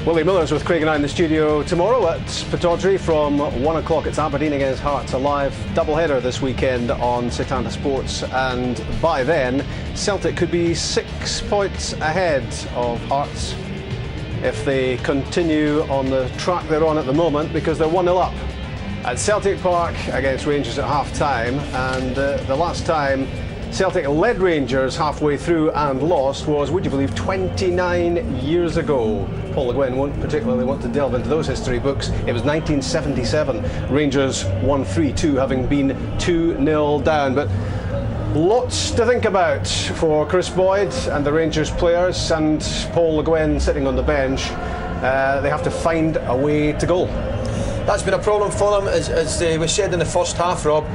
Willie Miller's with Craig and I in the studio tomorrow at Pittodrie from 1 o'clock. It's Aberdeen against Hearts, a live doubleheader this weekend on Setanta Sports, and by then Celtic could be 6 points ahead of Hearts if they continue on the track they're on at the moment, because they're 1-0 up at Celtic Park against Rangers at half-time, and the last time Celtic led Rangers halfway through and lost was, would you believe, 29 years ago. Paul Le Guen won't particularly want to delve into those history books. It was 1977. Rangers won 3-2, having been 2-0 down. But lots to think about for Chris Boyd and the Rangers players, and Paul Le Guen sitting on the bench. They have to find a way to goal. That's been a problem for them, as we said in the first half, Rob.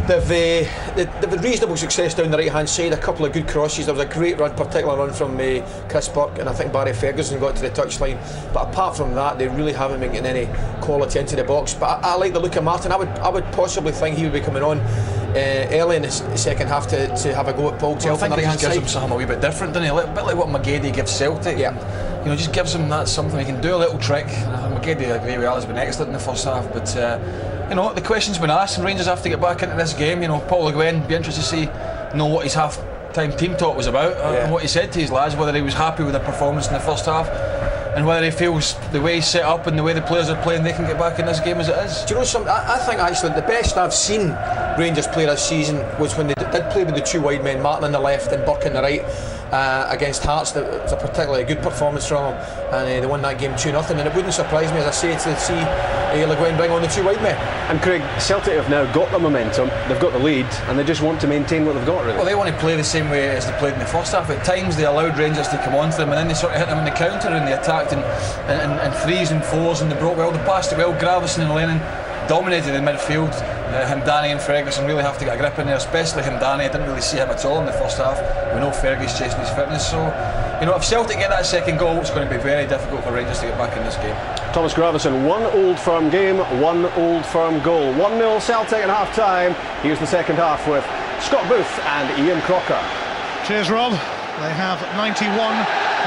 They've had reasonable success down the right hand side, a couple of good crosses. There was a great run, particular run from Chris Burke, and I think Barry Ferguson got to the touchline. But apart from that, they really haven't been getting any quality into the box. But I like the look of Martin. I would possibly think he would be coming on early in the second half to have a go at Paul Telfer on the right hand side. I think he gives him something a wee bit different, doesn't he? A bit like what McGeady gives Celtic. Yeah. You know, just gives him that something. He can do a little trick. McGeady, I agree with that, has been excellent in the first half. But you know, the question's been asked, and Rangers have to get back into this game. You know, Paul Le Guen, be interested to see what his half-time team talk was about, and what he said to his lads, whether he was happy with their performance in the first half, and whether he feels the way he's set up and the way the players are playing, they can get back in this game as it is. Do you know something? I think actually the best I've seen Rangers play this season was when they did play with the two wide men, Martin on the left and Burke on the right, against Hearts. It was a particularly good performance from them, and they won that game 2-0. And it wouldn't surprise me, as I say, to see Le Guen bring on the two wide men. And Craig, Celtic have now got the momentum, they've got the lead, and they just want to maintain what they've got, really. Well, they want to play the same way as they played in the first half. At times they allowed Rangers to come on to them, and then they sort of hit them in the counter, and they attacked in threes and fours, and they broke well, they passed it well. Gravison and Lennon dominated in midfield. Himdani and Ferguson really have to get a grip in there, especially Himdani. I didn't really see him at all in the first half. We know Fergie's chasing his fitness, so you know, if Celtic get that second goal, it's going to be very difficult for Rangers to get back in this game. Thomas Gravison, one Old Firm game, one Old Firm goal. 1-0 Celtic at half time. Here's the second half with Scott Booth and Ian Crocker. Cheers, Rob. They have 91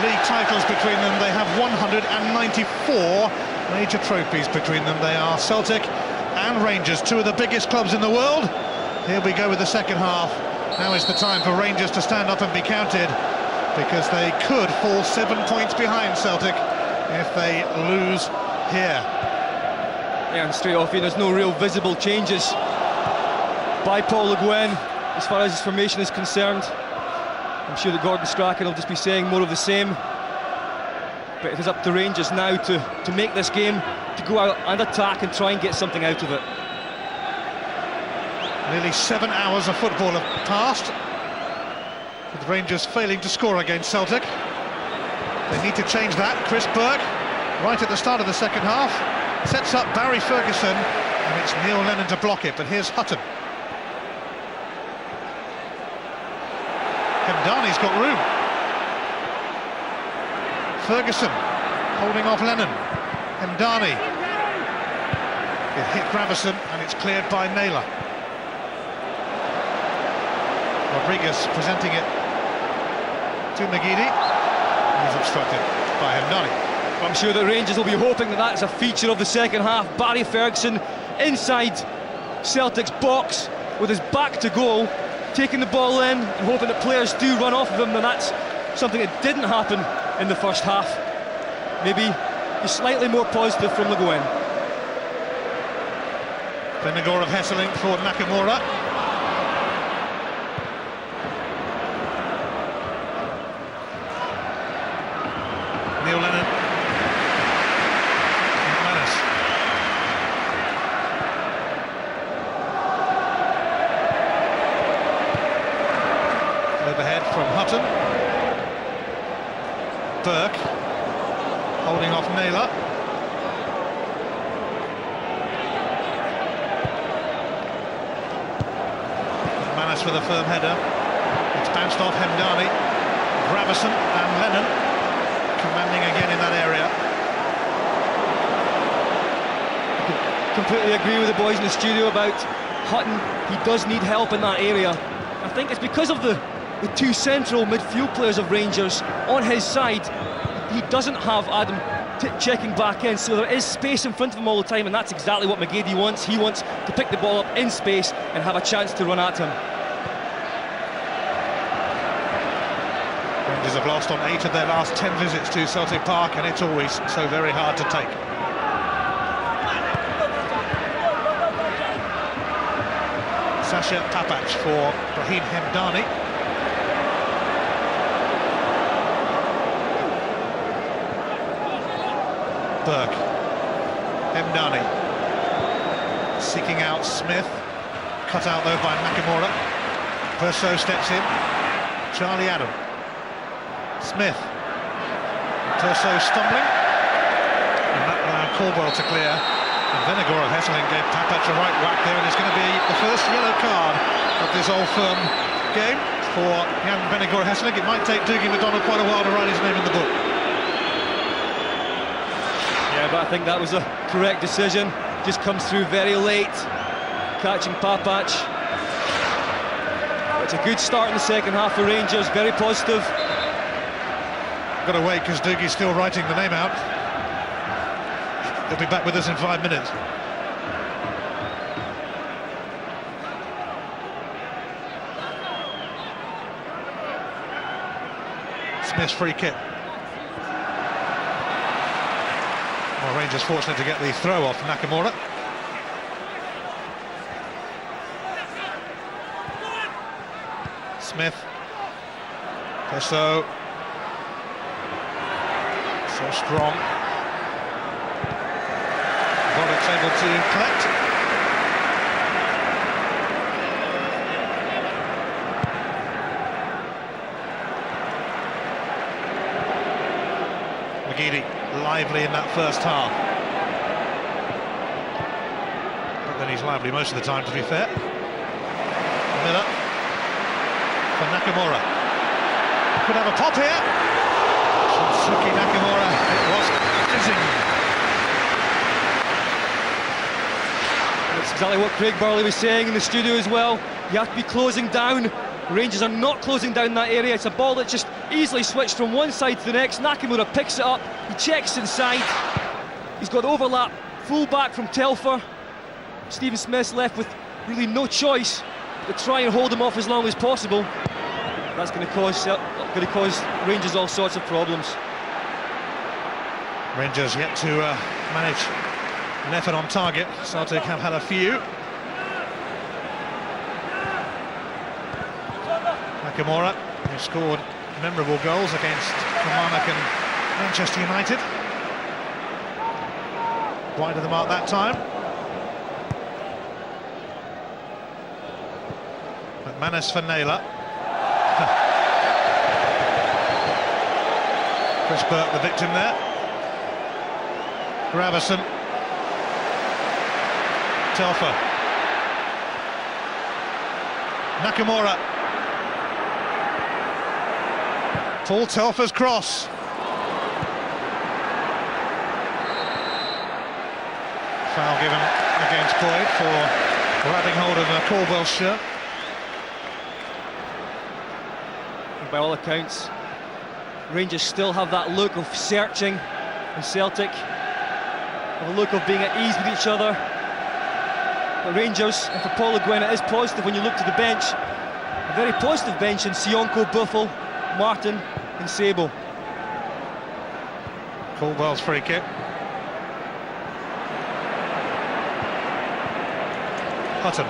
league titles between them. They have 194 major trophies between them. They are Celtic and Rangers, two of the biggest clubs in the world. Here we go with the second half. Now is the time for Rangers to stand up and be counted, because they could fall 7 points behind Celtic if they lose here. Yeah, and straight off, there's no real visible changes by Paul Le Guen as far as his formation is concerned. I'm sure that Gordon Strachan will just be saying more of the same. But it is up to Rangers now to make this game, to go out and attack and try and get something out of it. Nearly 7 hours of football have passed, with Rangers failing to score against Celtic. They need to change that. Chris Burke, right at the start of the second half, sets up Barry Ferguson, and it's Neil Lennon to block it, but here's Hutton. Hemdani's got room. Ferguson holding off Lennon. Hemdani. It hit Gravison, and it's cleared by Naylor. Rodriguez presenting it to McGeady. He's obstructed by Hemdani. I'm sure that Rangers will be hoping that that's a feature of the second half. Barry Ferguson inside Celtic's box with his back to goal, taking the ball in and hoping that players do run off of him, and that's something that didn't happen in the first half. Maybe he's slightly more positive from Le Guen. Benagor of Hesseling for Nakamura. Neil Lennon. Manus. Overhead from Hutton. Burke holding off Naylor. Manus with a firm header. It's bounced off Hemdani. Gravison and Lennon commanding again in that area. I completely agree with the boys in the studio about Hutton. He does need help in that area. I think it's because of the two central midfield players of Rangers on his side. He doesn't have Adam checking back in, so there is space in front of him all the time, and that's exactly what McGeady wants. He wants to pick the ball up in space and have a chance to run at him. Rangers have lost on 8 of their last 10 visits to Celtic Park, and it's always so very hard to take. Sasha Papac for Brahim Hemdani. Burke. Hemdani. Seeking out Smith. Cut out though by Nakamura. Verso steps in. Charlie Adam. Smith. Terso stumbling. And that allowed Caldwell to clear. And Venegor of Hesseling gave Papac a right whack there, and it's going to be the first yellow card of this Old Firm game for Jan Venegor of Hesseling. It might take Dougie McDonald quite a while to write his name in the book. Yeah, but I think that was a correct decision. Just comes through very late, catching Papac. It's a good start in the second half for Rangers, very positive. Got to wait because Dougie's still writing the name out. He'll be back with us in 5 minutes. Smith's free kick. Well, Rangers fortunate to get the throw off Nakamura. Smith. Pesso. So strong. Roddick's able to collect. McGeady lively in that first half. But then he's lively most of the time, to be fair. Miller for Nakamura. Could have a pop here. Shunsuke Nakamura. It was fizzing. That's exactly what Craig Burley was saying in the studio as well. You have to be closing down. Rangers are not closing down that area. It's a ball that just easily switched from one side to the next. Nakamura picks it up, he checks inside. He's got overlap, full back from Telfer. Stephen Smith's left with really no choice but try and hold him off as long as possible. That's going to cause Rangers all sorts of problems. Rangers yet to manage an effort on target. Celtic have had a few. Nakamura, who scored memorable goals against Kilmarnock and Manchester United. Wide of the mark that time. McManus for Naylor. Chris Burke the victim there. Gravison. Telfer. Nakamura. Paul Telfer's cross. Foul given against Boyd for grabbing hold of Caldwell's shirt. By all accounts, Rangers still have that look of searching, and Celtic have a look of being at ease with each other. But Rangers, and for Paul Le Guen, it is positive when you look to the bench. A very positive bench in Sionko, Buffel, Martin and Sable. Caldwell's free kick. Hutton.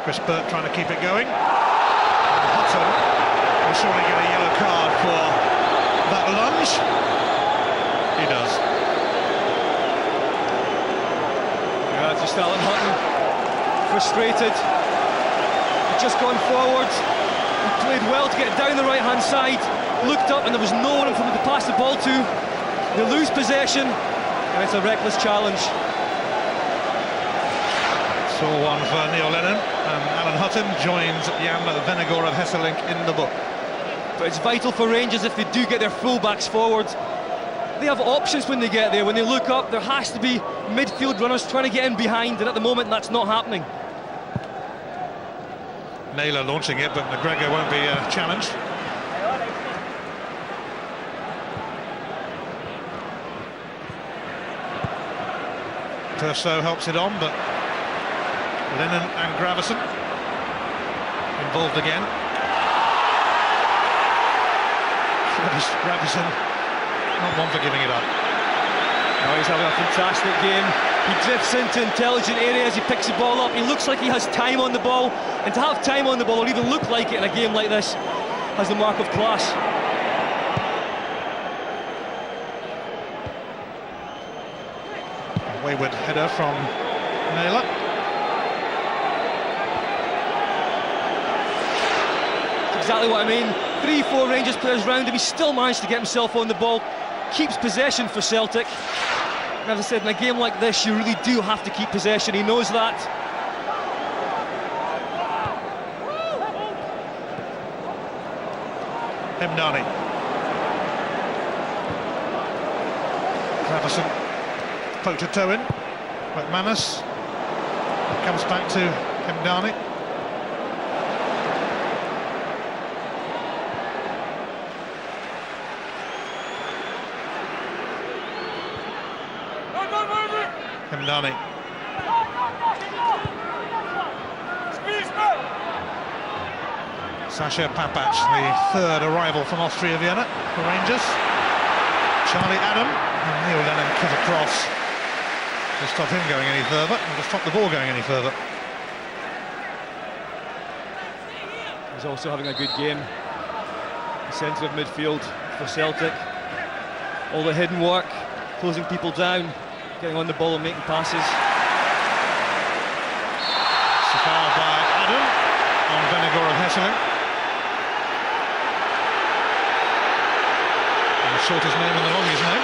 Chris Burke trying to keep it going. Hutton will surely get a yellow card for that lunge. He does. Yeah, just Alan Hutton, frustrated. He'd just gone forward. He played well to get down the right-hand side. Looked up and there was no one for him to pass the ball to. They lose possession, and it's a reckless challenge. Saw one for Neil Lennon, and Alan Hutton joins Jan Venegor of Hesselink in the book. But it's vital for Rangers if they do get their full-backs forward. They have options when they get there. When they look up, there has to be midfield runners trying to get in behind, and at the moment that's not happening. Naylor launching it, but McGregor won't be challenged. Perso helps it on, but Lennon and Gravison involved again. Gravison, not one for giving it up. Oh, he's having a fantastic game. He drifts into intelligent areas, he picks the ball up, he looks like he has time on the ball, and to have time on the ball or even look like it in a game like this has the mark of class. A wayward header from Naylor. That's exactly what I mean. 3-4 Rangers players round him, he still managed to get himself on the ball, keeps possession for Celtic. And as I said, in a game like this, you really do have to keep possession. He knows that. Hemdani. Gravison poked a toe in. McManus comes back to Hemdani. Hemdani. Sasha Papac, the third arrival from Austria Vienna for Rangers. Charlie Adam and Neil Lennon cut across to stop him going any further, and to stop the ball going any further. He's also having a good game. The centre of midfield for Celtic. All the hidden work, closing people down, getting on the ball and making passes. It's a foul by Adam on Venegor of Hesseling. The shortest name and the longest name.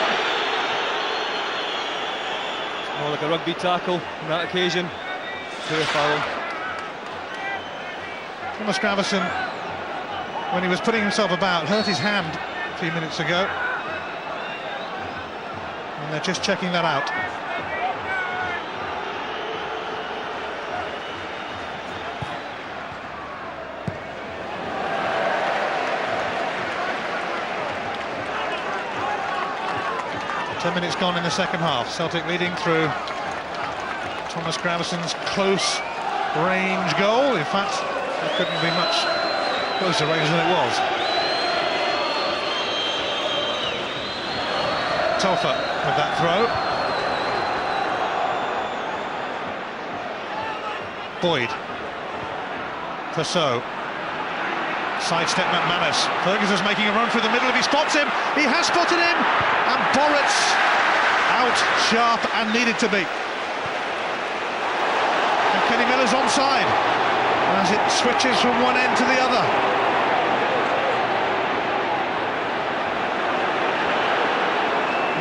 More like a rugby tackle on that occasion. Clear foul. Thomas Gravison, when he was putting himself about, hurt his hand a few minutes ago. And they're just checking that out. Ten minutes gone in the second half. Celtic leading through Thomas Gravison's close range goal. In fact, it couldn't be much closer range than it was. Telfer with that throw. Boyd. Perso. Sidestep McManus. Ferguson's making a run through the middle. If he spots him, he has spotted him. And Boritz out sharp and needed to be. And Kenny Miller's onside as it switches from one end to the other.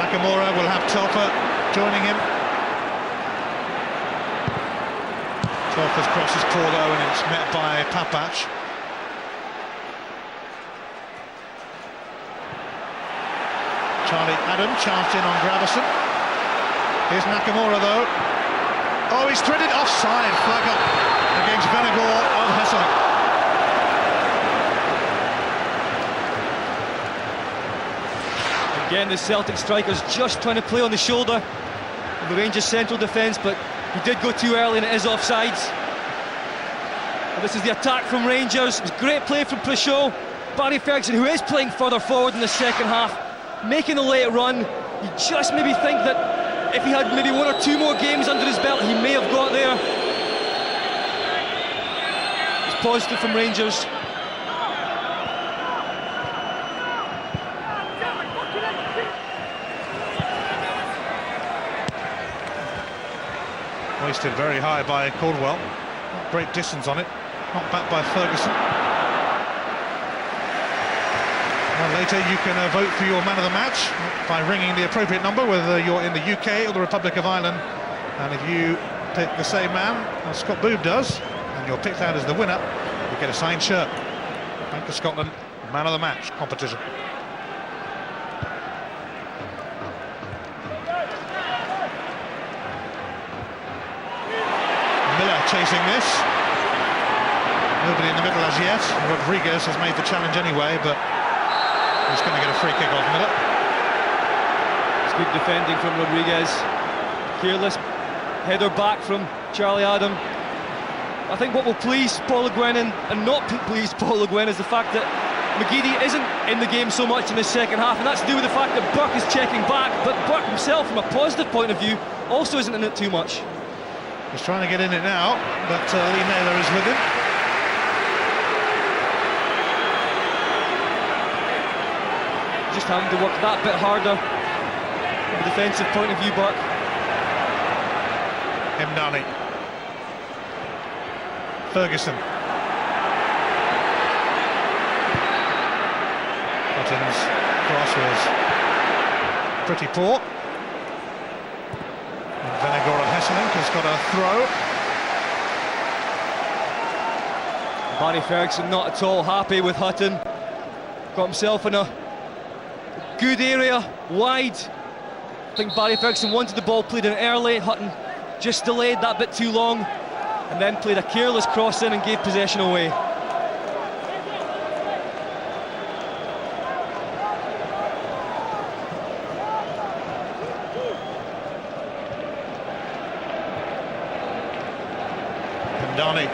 Nakamura will have Telfer joining him. Telfer's cross is poor though, and it's met by Papac. Charlie Adam charged in on Gravison. Here's Nakamura though. Oh, he's threaded offside. Flag up against Venegor of Hesseling. Again, the Celtic strikers just trying to play on the shoulder of the Rangers' central defence, but he did go too early and it is offsides. But this is the attack from Rangers. It was great play from Prichot. Barry Ferguson, who is playing further forward in the second half, making a late run. You just maybe think that if he had maybe one or two more games under his belt, he may have got there. It's positive from Rangers. Hoisted very high by Caldwell. Not great distance on it. Not back by Ferguson. Well, later you can vote for your man of the match by ringing the appropriate number, whether you're in the UK or the Republic of Ireland. And if you pick the same man as Scott Boob does, and you're picked out as the winner, you get a signed shirt. Bank of Scotland man of the match competition. Miller chasing this. Nobody in the middle as yet. Rodriguez has made the challenge anyway, but he's going to get a free kick off Miller. It's good defending from Rodriguez. Careless header back from Charlie Adam. I think what will please Paul Le Guen and not please Paul Le Guen is the fact that McGeady isn't in the game so much in the second half, and that's to do with the fact that Burke is checking back, but Burke himself, from a positive point of view, also isn't in it too much. He's trying to get in it now, but Lee Naylor is with him. Just having to work that bit harder from a defensive point of view, Burke. Mdani. Ferguson. Hutton's cross was pretty poor. And Venegora Hesselink has got a throw. Barry Ferguson not at all happy with Hutton. Got himself in a good area, wide. I think Barry Ferguson wanted the ball played in early. Hutton just delayed that bit too long, and then played a careless cross in and gave possession away. Mdani.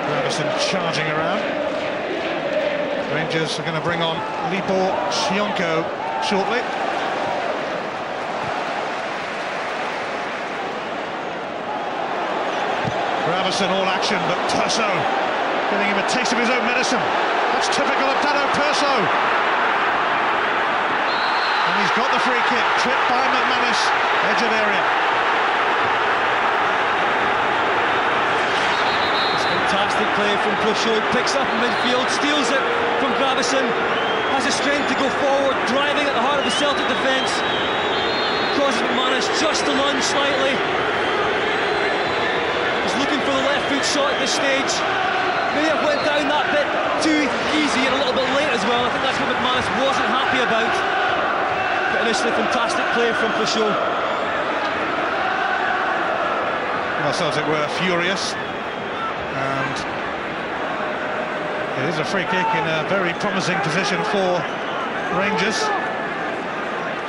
Gravison charging around. Rangers are going to bring on Libor Sionko shortly. Gravison all action, but Perso giving him a taste of his own medicine. That's typical of Dado Perso. And he's got the free kick, tripped by McManus, edge of area. Fantastic play from Pluchot, picks up in midfield, steals it from Gravison, has the strength to go forward, driving at the heart of the Celtic defence, causes McManus just to lunge slightly. He's looking for the left foot shot at this stage. Maybe I went down that bit too easy and a little bit late as well. I think that's what McManus wasn't happy about. But initially, fantastic play from Pluchot. Well, Celtic were furious. And it is a free kick in a very promising position for Rangers.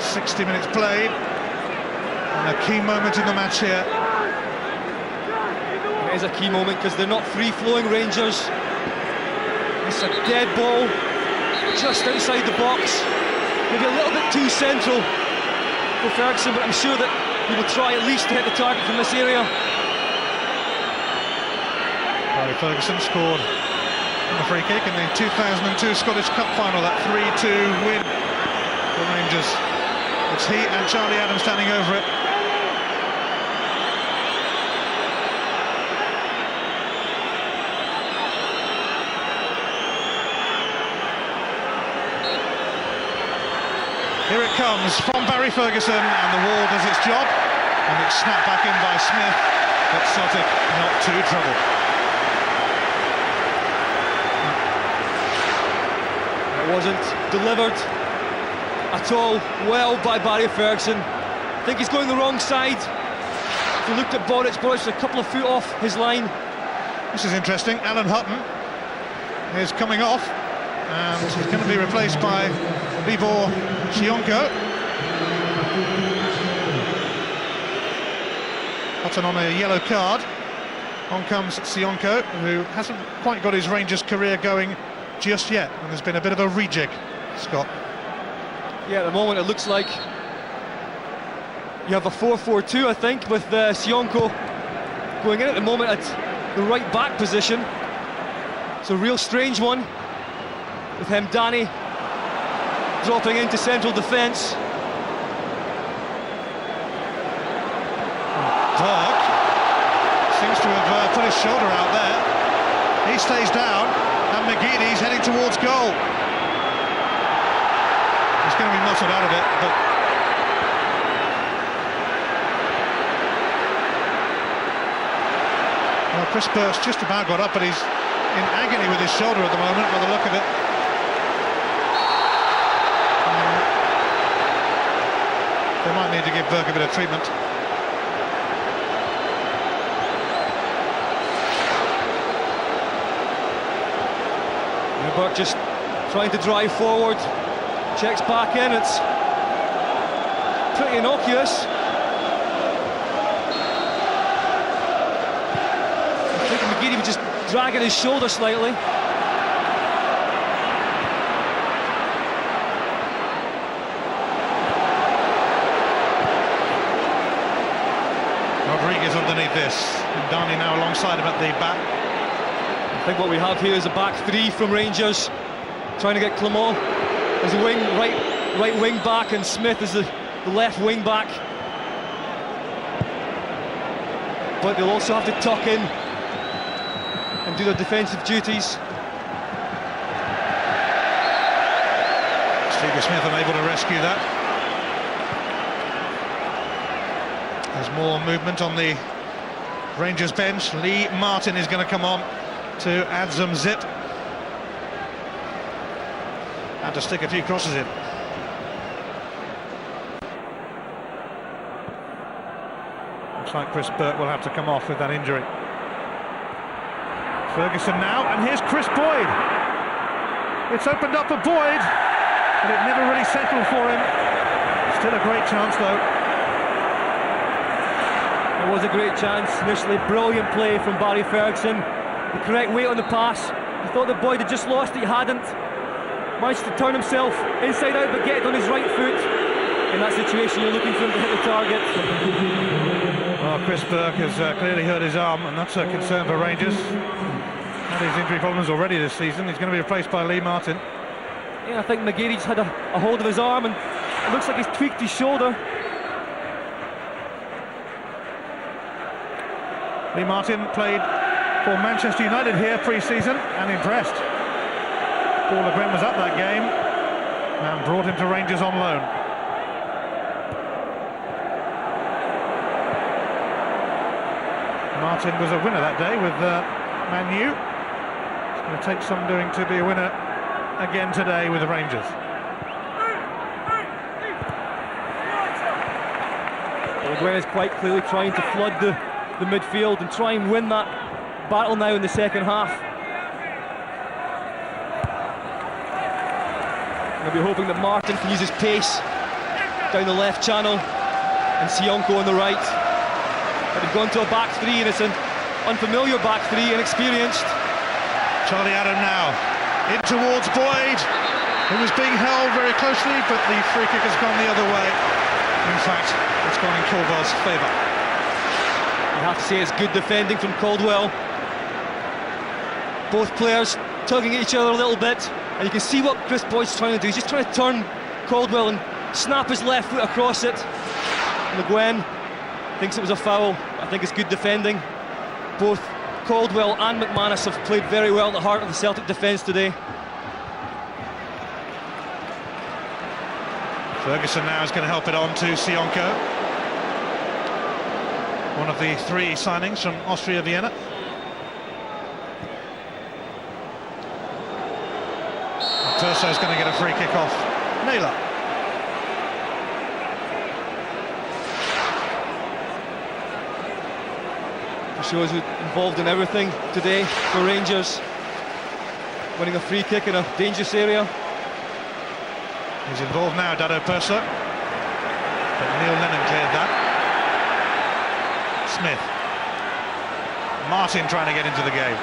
60 minutes played, and a key moment in the match here. It is a key moment because they're not free-flowing Rangers. It's a dead ball just outside the box, maybe a little bit too central for Ferguson, but I'm sure that he will try at least to hit the target from this area. Barry Ferguson scored on a free kick in the 2002 Scottish Cup final, that 3-2 win for Rangers. It's he and Charlie Adam standing over it. Here it comes from Barry Ferguson, and the wall does its job, and it's snapped back in by Smith, but Celtic not too troubled. Wasn't delivered at all well by Barry Ferguson. I think he's going the wrong side. If you looked at Boric was a couple of foot off his line. This is interesting. Alan Hutton is coming off, and he's going to be replaced by Libor Sionko. Hutton on a yellow card. On comes Sionko, who hasn't quite got his Rangers career going just yet, and there's been a bit of a rejig, Scott. Yeah, at the moment it looks like you have a 4-4-2, I think, with Sionko going in at the moment at the right back position. It's a real strange one, with Mdani dropping into central defence. Burke seems to have put his shoulder out there. He stays down, and McGeady's heading towards goal. He's going to be muscled out of it, but well, Chris Burke's just about got up, but he's in agony with his shoulder at the moment, by the look of it. They might Burke a bit of treatment. Burke just trying to drive forward, checks back in, it's pretty innocuous. I think McGeady was just dragging his shoulder slightly. Rodriguez underneath this, and Darney now alongside him at the back. I think what we have here is a back three from Rangers, trying to get Clement as a wing, right wing back, and Smith as the left wing back. But they'll also have to tuck in and do their defensive duties. Stevie Smith unable to rescue that. There's more movement on the Rangers bench. Lee Martin is going to come on to add some zip. Had to stick a few crosses in. Looks like Chris Burke will have to come off with that injury. Ferguson now, and here's Chris Boyd. It's opened up for Boyd, but it never really settled for him. Still a great chance though. It was a great chance initially, brilliant play from Barry Ferguson. The correct weight on the pass. He thought that Boyd had just lost it, he hadn't. Managed to turn himself inside out but get it on his right foot. In that situation you're looking for him to hit the target. Well, Chris Burke has clearly hurt his arm, and that's a concern for Rangers. Had his injury problems already this season. He's going to be replaced by Lee Martin. Yeah, I think McGeady's had a hold of his arm, and it looks like he's tweaked his shoulder. Lee Martin played for Manchester United here pre-season and impressed. Paul Le Guen was at that game and brought him to Rangers on loan. Martin was a winner that day with Man U. It's going to take some doing to be a winner again today with the Rangers. Le Guen is quite clearly trying to flood the midfield and try and win that battle now in the second half. They'll be hoping that Martin can use his pace down the left channel and Sionko on the right. But they've gone to a back three, and it's an unfamiliar back three, inexperienced. Charlie Adam now in towards Boyd, who was being held very closely, but the free kick has gone the other way. In fact, it's gone in Caldwell's favour. You have to say it's good defending from Caldwell. Both players tugging at each other a little bit, and you can see what Chris Boyd's trying to do. He's just trying to turn Caldwell and snap his left foot across it. Le Guen thinks it was a foul. I think it's good defending. Both Caldwell and McManus have played very well at the heart of the Celtic defence today. Ferguson now is going to help it on to Sionko. One of the three signings from Austria Vienna. Turso's going to get a free kick off Naylor. Shows involved in everything today for Rangers, winning a free kick in a dangerous area. He's involved now, Dado Perso, but Neil Lennon cleared that. Smith. Martin trying to get into the game,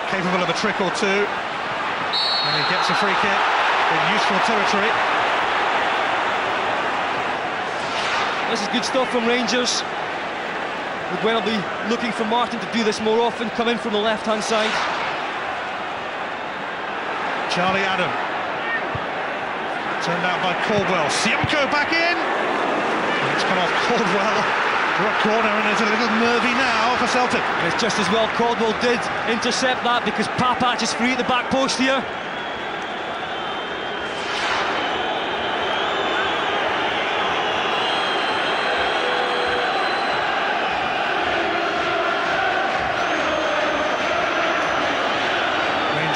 capable of a trick or two, and he gets a free kick in useful territory. This is good stuff from Rangers. Le Guen will be looking for Martin to do this more often, come in from the left-hand side. Charlie Adam. Turned out by Caldwell. Sionko back in! And it's come off Caldwell to a corner, and it's a little nervy now for Celtic. And it's just as well Caldwell did intercept that, because Papac is free at the back post here.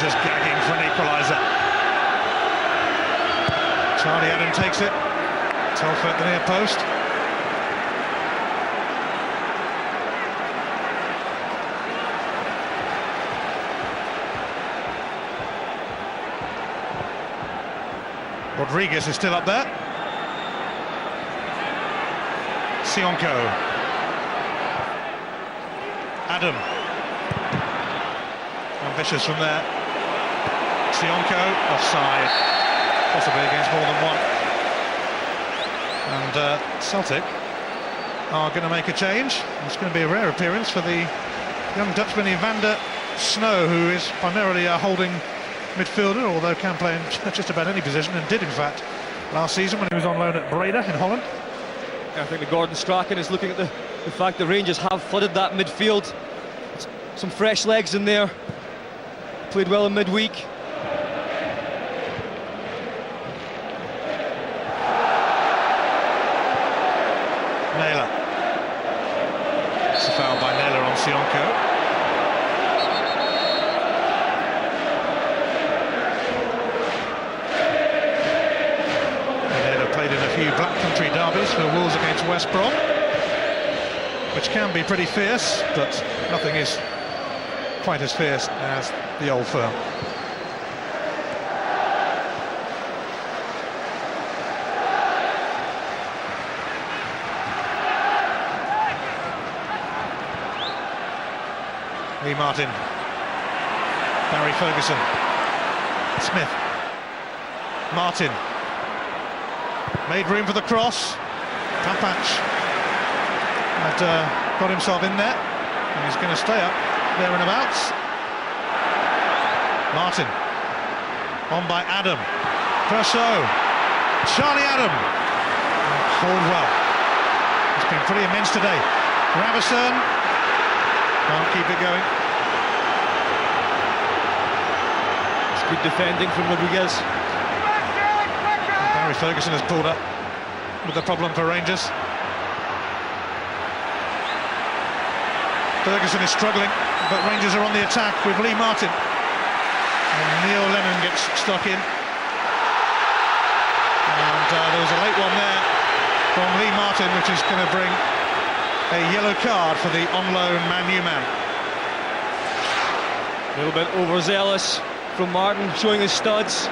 Just gagging for an equaliser. Charlie Adam takes it. Telfer at the near post. Rodriguez is still up there. Sionko. Adam. Ambitious from there. Sionko, offside. Possibly against more than one. And Celtic are going to make a change. It's going to be a rare appearance for the young Dutchman Evander Snow, who is primarily a holding midfielder, although can play in just about any position, and did in fact last season when he was on loan at Breda in Holland. I think the Gordon Strachan is looking at the fact that Rangers have flooded that midfield. Some fresh legs in there. Played well in midweek. Naylor. It's a foul by Naylor on Sionko. Black Country derbies for Wolves against West Brom, which can be pretty fierce, but nothing is quite as fierce as the Old Firm. Lee Martin, Barry Ferguson, Smith, Martin. Made room for the cross. Papac had got himself in there, and he's going to stay up there and abouts. Martin on by Adam. Perso, Charlie Adam. Hold well. It's been pretty immense today. Gravison can't keep it going. It's good defending from Rodriguez. Barry Ferguson has pulled up with a problem for Rangers. Ferguson is struggling, but Rangers are on the attack with Lee Martin. And Neil Lennon gets stuck in. And there was a late one there from Lee Martin, which is going to bring a yellow card for the on-loan Man-U man. A little bit overzealous from Martin, showing his studs.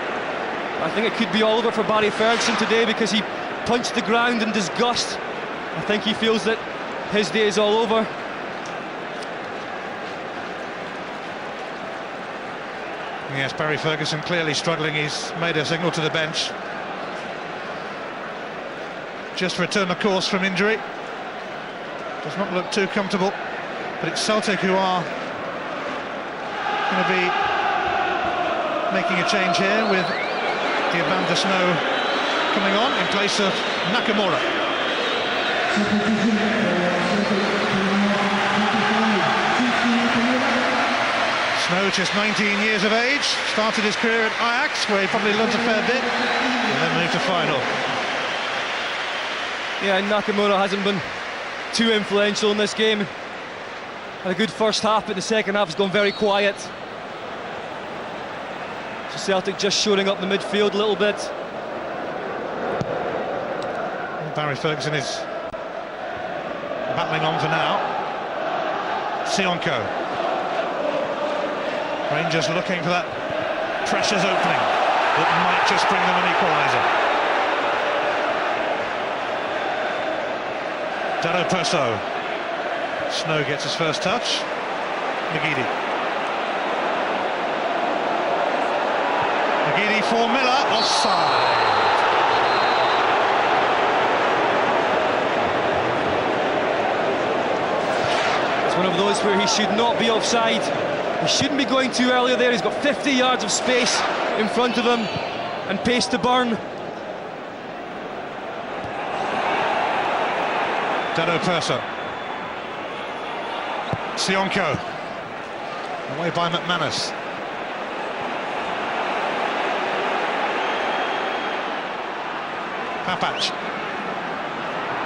I think it could be all over for Barry Ferguson today because he punched the ground in disgust. I think he feels that his day is all over. Yes, Barry Ferguson clearly struggling. He's made a signal to the bench. Just returned, of course, from injury. Does not look too comfortable. But it's Celtic who are going to be making a change here with Evander Snow coming on in place of Nakamura. Snow, just 19 years of age, started his career at Ajax, where he probably learnt a fair bit, and then moved to Feyenoord. Yeah, Nakamura hasn't been too influential in this game. Had a good first half, but the second half has gone very quiet. So Celtic just shoring up the midfield a little bit. Barry Ferguson is battling on for now. Sionko. Rangers looking for that pressures opening that might just bring them an equaliser. Dado Perso. Snow gets his first touch. McGeady. McGeady for Miller, offside. It's one of those where he should not be offside. He shouldn't be going too early there. He's got 50 yards of space in front of him and pace to burn. Dado Perso. Sionko. Away by McManus. Papac.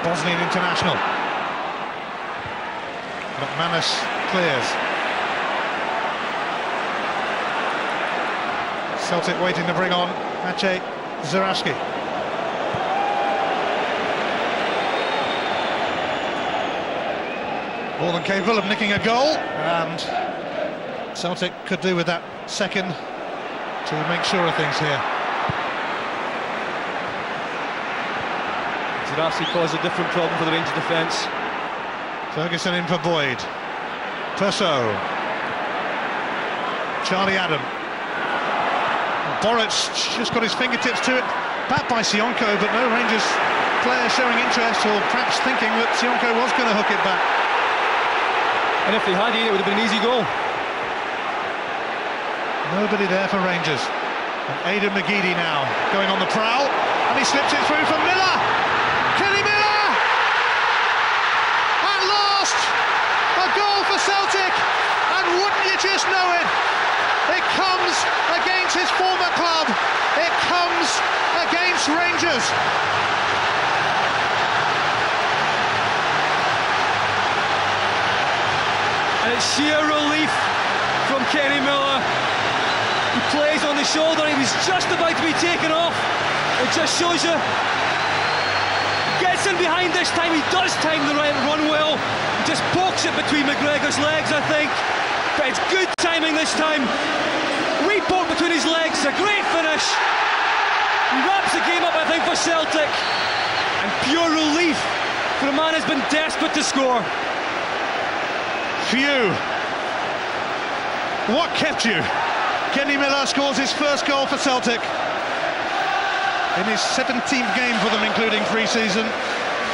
Bosnian international. McManus clears. Celtic waiting to bring on Maciej Zurawski. more than capable of nicking a goal, and Celtic could do with that second to make sure of things here. Zerasi caused a different problem for the Rangers defence. Ferguson in for Boyd. Perso. Charlie Adam. Boruc just got his fingertips to it. Back by Sionko, but no Rangers player showing interest, or perhaps thinking that Sionko was going to hook it back. And if they had it would have been an easy goal. Nobody there for Rangers. And Aidan McGeady now going on the prowl, and he slips it through for Miller. Kenny Miller! At last! A goal for Celtic! And wouldn't you just know it? It comes against his former club. It comes against Rangers. And it's sheer relief from Kenny Miller. He plays on the shoulder, he was just about to be taken off. It just shows you. Gets in behind this time, he does time the right run well. He just pokes it between McGregor's legs, I think. But it's good timing this time. Wee poke between his legs, a great finish. He wraps the game up, I think, for Celtic. And pure relief for a man who's been desperate to score. Phew. What kept you? Kenny Miller scores his first goal for Celtic in his 17th game for them, including pre-season,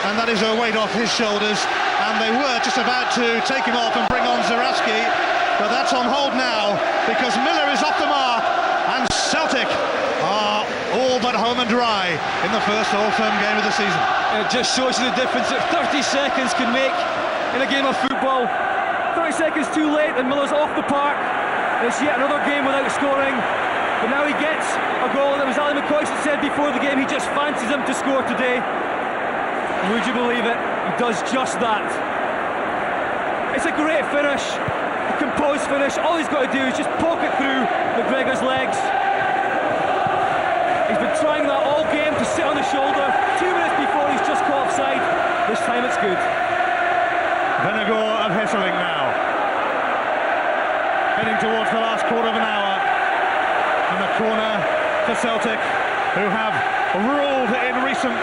and that is a weight off his shoulders. And they were just about to take him off and bring on Zerasi, but that's on hold now because Miller is off the mark, and Celtic are all but home and dry in the first all-firm game of the season. And it just shows you the difference that 30 seconds can make in a game of football. 30 seconds too late and Miller's off the park. It's yet another game without scoring, but now he gets a goal. And it was Ali McCoy that said before the game he just fancies him to score today. And would you believe it? He does just that. It's a great finish, a composed finish. All he's got to do is just poke it through McGregor's legs. He's been trying that all game, to sit on the shoulder. 2 minutes before he's just caught offside. This time it's good. Venegor and Hesseling now. Heading towards the last quarter of an hour. And a corner for Celtic, who have ruled in recent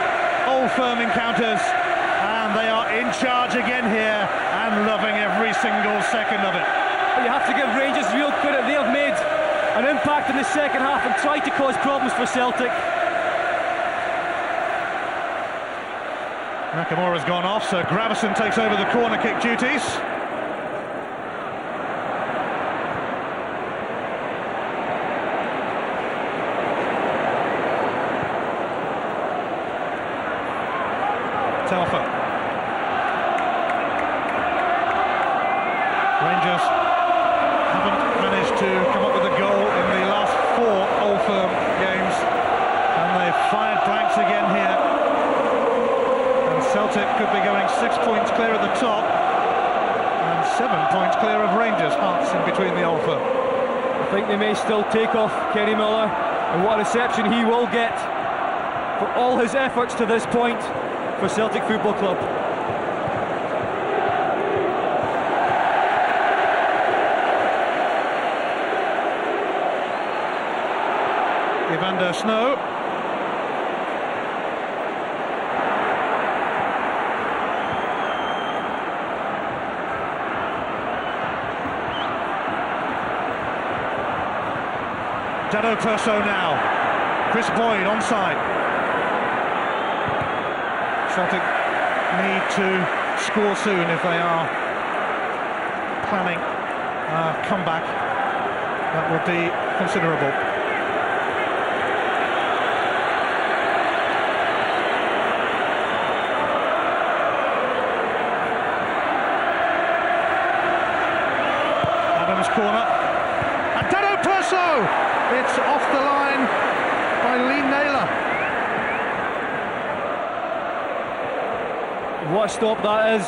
Old Firm encounters. And they are in charge again here and loving every single second of it. You have to give Rangers real credit. They have made an impact in the second half and tried to cause problems for Celtic. Nakamura's gone off, so Gravison takes over the corner kick duties. Telfer. Rangers haven't managed to come up with a goal in the last 4 Old Firm games, and they've fired blanks again here. And Celtic could be going 6 points clear at the top and 7 points clear of Rangers, Hearts in between the Old Firm. I think they may still take off Kenny Miller, and what a reception he will get for all his efforts to this point for Celtic Football Club. Evander Snow. Dado Perso now. Chris Boyd onside. Celtic need to score soon if they are planning a comeback. That would be considerable. Adams corner. And Dado Perso! It's off the line by Lee Naylor. What a stop that is.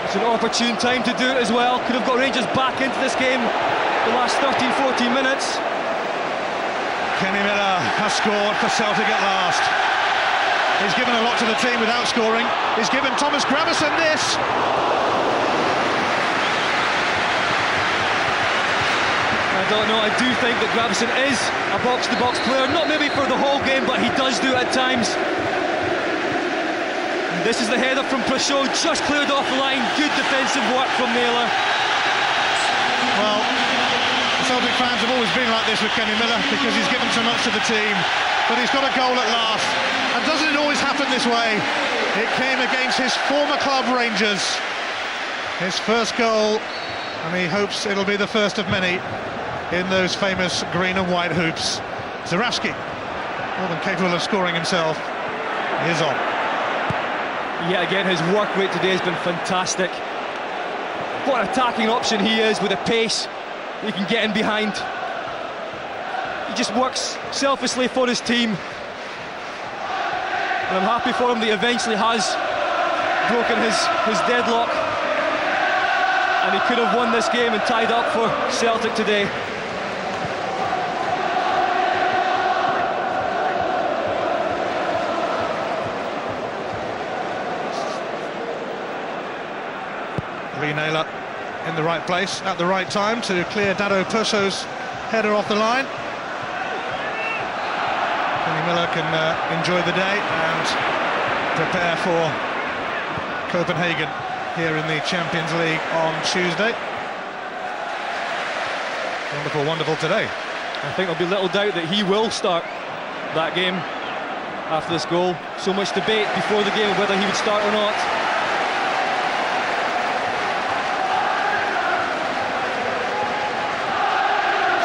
It's an opportune time to do it as well. Could have got Rangers back into this game the last 13-14 minutes. Kenny Miller has scored for Celtic at last. He's given a lot to the team without scoring. He's given Thomas Gravesen this. I don't know, I do think that Gravesen is a box-to-box player, not maybe for the whole game, but he does do it at times. And this is the header from Prasho, just cleared off the line, good defensive work from Naylor. Well, the Celtic fans have always been like this with Kenny Miller because he's given so much to the team, but he's got a goal at last. And doesn't it always happen this way? It came against his former club Rangers. His first goal, and he hopes it'll be the first of many in those famous green and white hoops. Zurawski, more than capable of scoring himself, he is on. Yeah, again, his work rate today has been fantastic. What an attacking option he is with a pace he can get in behind. He just works selflessly for his team. And I'm happy for him that he eventually has broken his deadlock. And he could have won this game and tied up for Celtic today. Naylor in the right place at the right time to clear Dado Pusso's header off the line. Kenny Miller can enjoy the day and prepare for Copenhagen here in the Champions League on Tuesday. Wonderful, wonderful today. I think there'll be little doubt that he will start that game after this goal. So much debate before the game of whether he would start or not.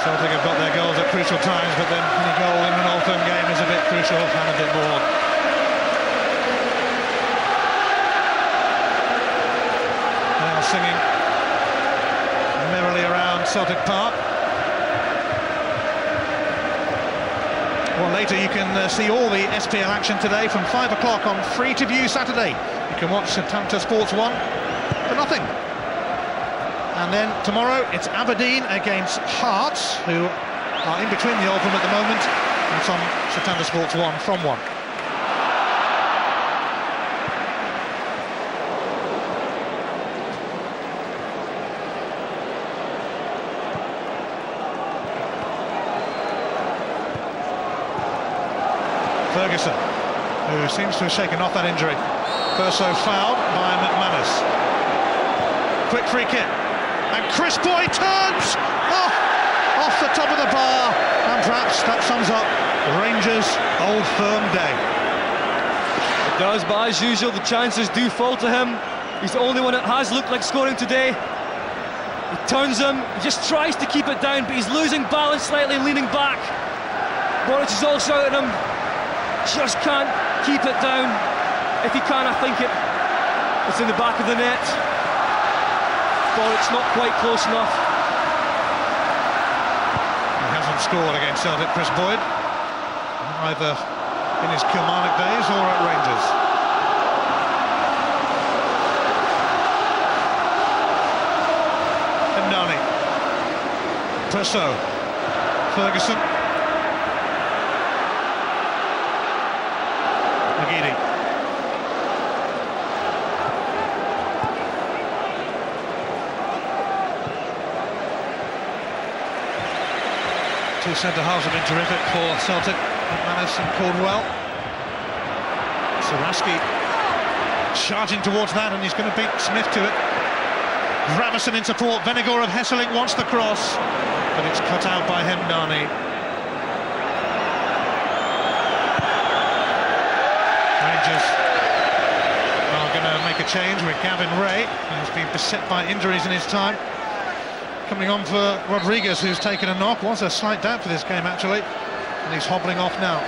Celtic have got their goals at crucial times, but then any goal in an Old Firm game is a bit crucial and a bit more. Now singing merrily around Celtic Park. Well, later you can see all the SPL action today from 5 o'clock on Free to View Saturday. You can watch Setanta Sports 1 for nothing. And then tomorrow it's Aberdeen against Hearts, who are in between the Old Firm at the moment. And it's on Setanta Sports 1 from 1. Ferguson, who seems to have shaken off that injury. Perso fouled by McManus. Quick free kick. And Chris Boy turns off the top of the bar, and perhaps that sums up Rangers' Old Firm day. It does, but as usual, the chances do fall to him. He's the only one that has looked like scoring today. He turns him, he just tries to keep it down, but he's losing balance slightly, leaning back. Boric is also out at him, just can't keep it down. If he can, I think it's in the back of the net. Boric's not quite close enough. He hasn't scored against Celtic, Chris Boyd, either in his Kilmarnock days or at Rangers. And Nani. Perso. Ferguson. McGeady. Two centre-halves have been terrific for Celtic, McManus and Cornwell. Zurawski charging towards that, and he's going to beat Smith to it. Gravesen in support. Venegor of Hesselink wants the cross, but it's cut out by Hemdani. Rangers are going to make a change with Gavin Ray, who's been beset by injuries in his time. Coming on for Rodriguez, who's taken a knock. Was a slight doubt for this game, actually, and he's hobbling off now.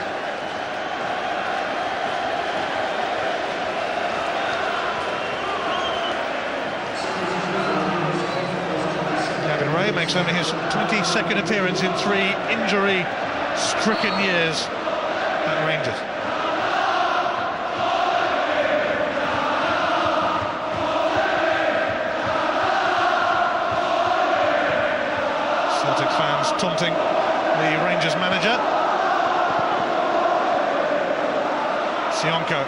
Gavin Ray makes only his 22nd appearance in 3 injury-stricken years at Rangers. Celtic fans taunting the Rangers manager. Sionko.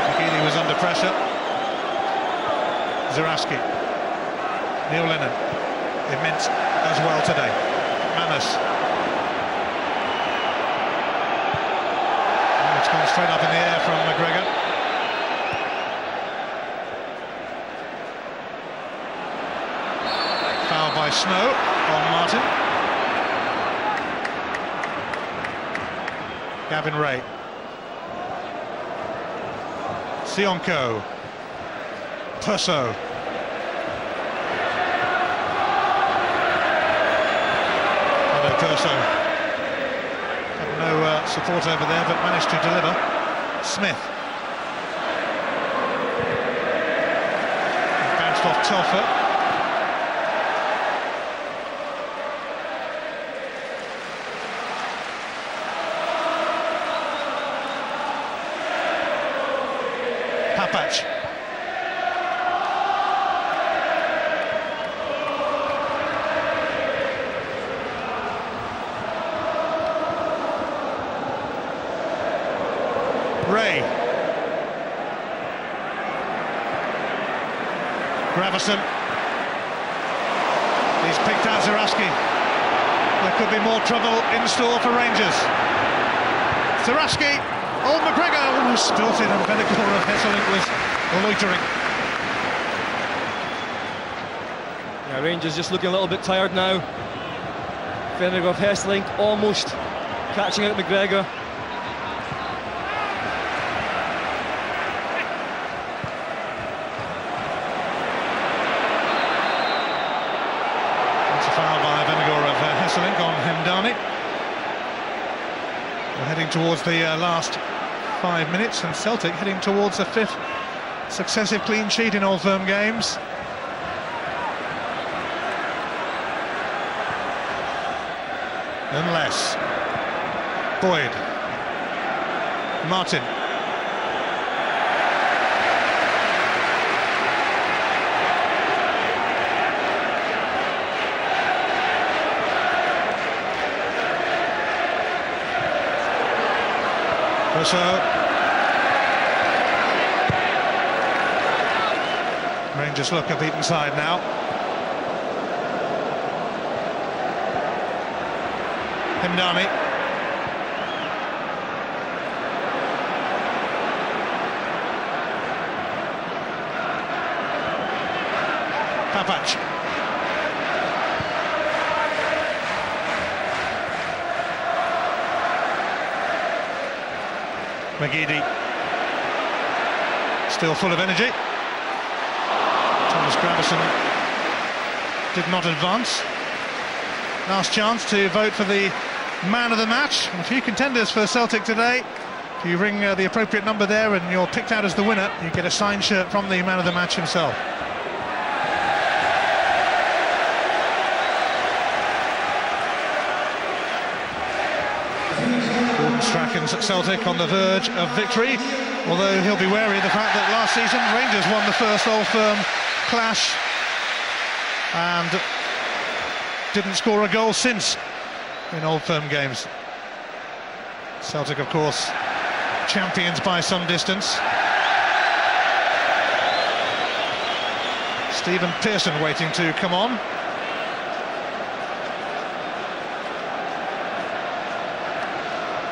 McGeady was under pressure. Zaraski. Neil Lennon. Immense as well today. Manus. It's gone straight up in the air from McGregor. Foul by Snow on Martin. Gavin Ray. Sionko. Perso. Perso. No support over there, but managed to deliver. Smith. Bounced off Telfer. Papac. Ray. Gravison. He's picked out Zaraski. There could be more trouble in store for Rangers. Zaraski. Oh, McGregor. Oh, spilled it, and Benegor of Hesselink was loitering. Yeah, Rangers just looking a little bit tired now. Benegor of Hesselink almost catching out McGregor. On Hemdani. We're heading towards the last 5 minutes, and Celtic heading towards the 5th successive clean sheet in Old Firm games. Unless Boyd, Martin. So Rangers look a beaten side now. Hemdani. Papac. McGeady, still full of energy. Thomas Gravison did not advance. Last chance to vote for the man of the match. A few contenders for Celtic today. If you ring the appropriate number there and you're picked out as the winner, you get a signed shirt from the man of the match himself. Strachan's Celtic on the verge of victory, although he'll be wary of the fact that last season Rangers won the first Old Firm clash and didn't score a goal since in Old Firm games. Celtic, of course, champions by some distance. Stephen Pearson waiting to come on.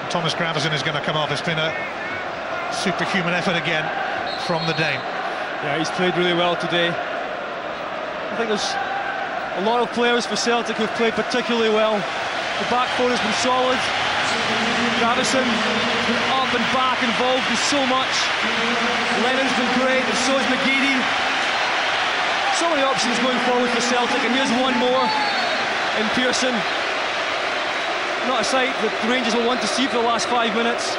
Thomas Gravison is going to come off. It's been a superhuman effort again from the Dane. Yeah, he's played really well today. I think there's a lot of players for Celtic who've played particularly well. The back four has been solid. Gravison up and back, involved in so much. Lennon's been great, and so is McGeady. So many options going forward for Celtic, and here's one more in Pearson. Not a sight that the Rangers will want to see for the last 5 minutes.